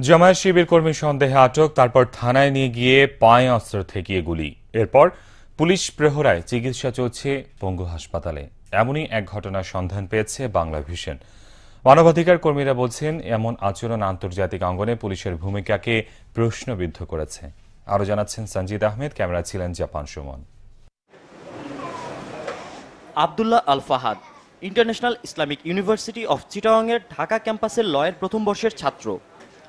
জামায়াত শিবির কর্মী সন্দেহে আটক, তারপর থানায় নিয়ে গিয়ে পায়ে অস্ত্র ঠেকিয়ে গুলি। এরপর পুলিশ প্রহরায় চিকিৎসা চলছে পঙ্গু হাসপাতালে। এমনই এক ঘটনার সন্ধান পেয়েছে বাংলা ভিশন। মানবাধিকার কর্মীরা বলছেন, এমন আচরণ আন্তর্জাতিক অঙ্গনে পুলিশের ভূমিকাকে প্রশ্নবিদ্ধ করেছে। আরও জানাচ্ছেন সঞ্জিদ আহমেদ, ক্যামেরা ছিলেন Japan Suman. Abdullah Al Fahad International Islamic University of চিটাগংয়ের ঢাকা ক্যাম্পাসের লয়ের প্রথম বর্ষের ছাত্র।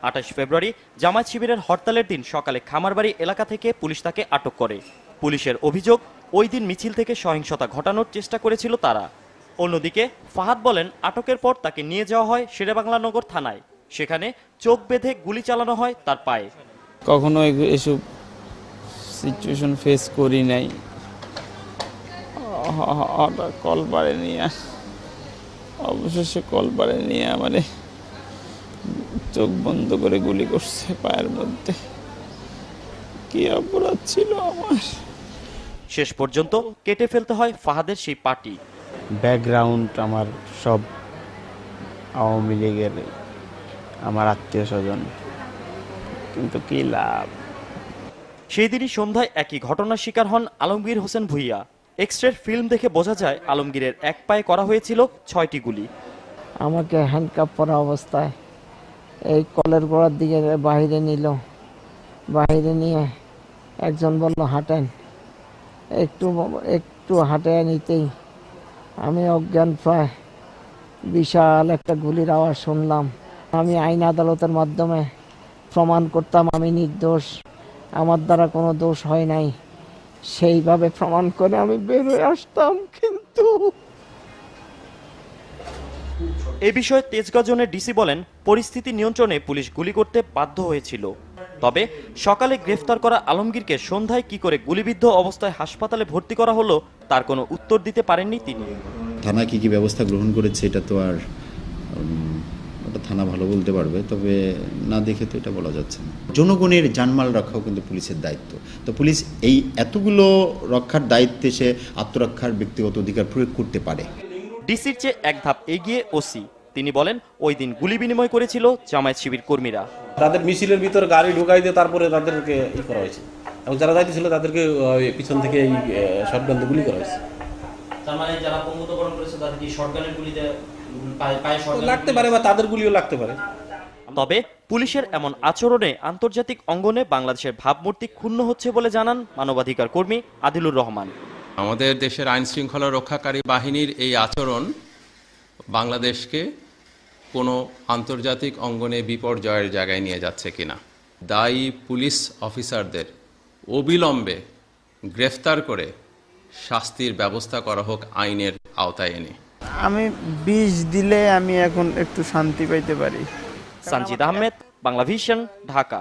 ২৮ ফেব্রুয়ারি জামায়াত শিবিরের হরতালের দিন সকালে খামারবাড়ি এলাকা থেকে পুলিশ তাকে আটক করে। পুলিশের অভিযোগ, ওই দিন মিছিল থেকে সহিংসতা ঘটানোর চেষ্টা করেছিল তারা। অন্যদিকে ফাহাদ বলেন, আটকের পর তাকে নিয়ে যাওয়া হয় শেরেবাংলানগর থানায়। সেখানে চোখ বেঁধে গুলি চালানো হয় তার পায়ে। কখনো এসব সিচুয়েশন ফেস করি নাই। কলপারে নিয়ে অবশেষে কলপারে নিয়ে আমারে চোখ বন্ধ করে গুলি করছে পায়ের মধ্যে। কি অপরাধ ছিল আমার। শেষ পর্যন্ত কেটে ফেলতে হয় ফাহাদের সেই পাটি। ব্যাকগ্রাউন্ড আমার সব আওয়ামী লীগের, আমার আত্মীয় স্বজন, কিন্তু কি লাভ। সেই দিনই সন্ধ্যায় একই ঘটনার শিকার হন আলমগীর হোসেন ভূঁইয়া। এক্সরের ফিল্ম দেখে বোঝা যায় আলমগীরের এক পায়ে করা হয়েছিল ৬টি গুলি। আমাকে হ্যান্ডকাপ পরা অবস্থায় এই কলের গোড়ার দিকে বাইরে নিল। বাইরে নিয়ে একজন বলল হাঁটেন, একটু হাঁটে নিতেই আমি অজ্ঞান প্রায় বিশাল একটা গুলির আওয়াজ শুনলাম। আমি আইন আদালতের মাধ্যমে প্রমাণ করতাম আমি নির্দোষ, আমার দ্বারা কোনো দোষ হয় নাই, সেইভাবে প্রমাণ করে আমি বের হয়ে আসতাম। কিন্তু এ বিষয়ে তেজগাঁ জোনের ডিসি বলেন, পরিস্থিতি নিয়ন্ত্রণে পুলিশ গুলি করতে বাধ্য হয়েছিল। তবে সকালে গ্রেফতার করা আলমগীরকে সন্ধ্যায় কি করে গুলিবিদ্ধ অবস্থায় হাসপাতালে ভর্তি করা হলো তার কোনো উত্তর দিতে পারেননি তিনি। থানা কি ব্যবস্থা গ্রহণ করেছে এটা তো আর ওটা থানা ভালো বলতে পারবে, তবে না দেখে তো এটা বলা যাচ্ছে না। জনগণের জানমাল রক্ষাও কিন্তু পুলিশের দায়িত্ব। তো পুলিশ এই এতগুলো রক্ষার দায়িত্বে সে আত্মরক্ষার ব্যক্তিগত অধিকার প্রয়োগ করতে পারে। ডিসির চেয়ে এক ধাপ এগিয়ে ওসি। তিনি বলেন, ওই দিন গুলি বিনিময় করেছিল জামায়াত শিবির কর্মীরা। তাদের মিছিলের ভিতর গাড়ি ঢুকাই দিয়ে তারপরে তাদেরকে করা হয়েছে, এবং যারা যাইতেছিল তাদেরকে পিছন থেকে এই শটগান দিয়ে গুলি করা হয়েছে। তার মানে যারা পঙ্গুত্বকরণ করেছে তাদের কি শটগানের গুলিতে পায়ে লাগতে পারে বা তাদের গুলিও লাগতে পারে। তবে পুলিশের এমন আচরণে আন্তর্জাতিক অঙ্গনে বাংলাদেশের ভাবমূর্তি ক্ষুণ্ণ হচ্ছে বলে জানান মানবাধিকার কর্মী আদিলুর রহমান। আমাদের দেশের আইন শৃঙ্খলা রক্ষাকারী বাহিনীর এই আচরণ বাংলাদেশকে কোনো আন্তর্জাতিক অঙ্গনে বিপর্যয়ের জায়গায় নিয়ে যাচ্ছে কিনা। দায়ী পুলিশ অফিসারদের অবিলম্বে গ্রেফতার করে শাস্তির ব্যবস্থা করা হোক আইনের আওতায় এনে। আমি বিষ দিলে আমি এখন একটু শান্তি পাইতে পারি। সঞ্জিদ আহমেদ, বাংলা ভিশন, ঢাকা।